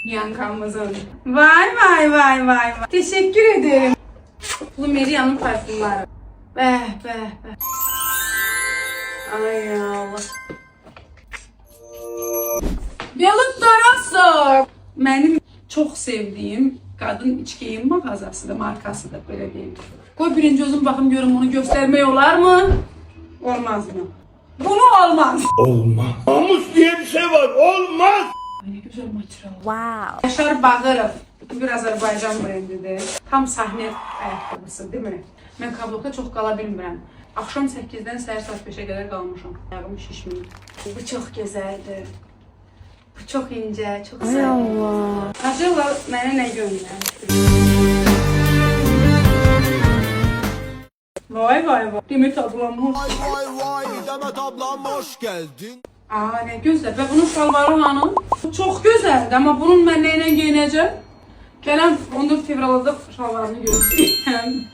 Yankamızın. Vay vay vay vay. Teşekkür ederim. Flumeria'nın parfümleri. Be. Ay Allah. Yalık Tarası. Benim çok sevdiğim kadın iç giyim mağazasıdır, markasıdır böyle diyeyim. Koy birinci özüm bakım görüm onu göstermeye olar mı? Olmaz mı? Bunu olmaz. Olmaz. Namus diye bir şey var. Olmaz. Ay ne güzel material. Wow. Yaşar Bağırov. Bir Azərbaycan brendidir. Tam sahne ayaqqabısı, değil mi? Mən kablokda çox qala bilmirəm. Axşam 8-dən səhər saat 5-ə qədər qalmışam. Ayağım şişmir. Bu çox gözəldir. Bu çox incə, çox Ay Allah. Acaba mənə nə göndərmişdir? Vay. Demet ablam hoş. Vay Demet ablam hoş geldin. Aa ne güzel. Ve bunun şalvarı hanım. Çok güzeldi ama bunun ben neyle giyineceğim? Gələn 14 fevralda şalvarını göstereyim.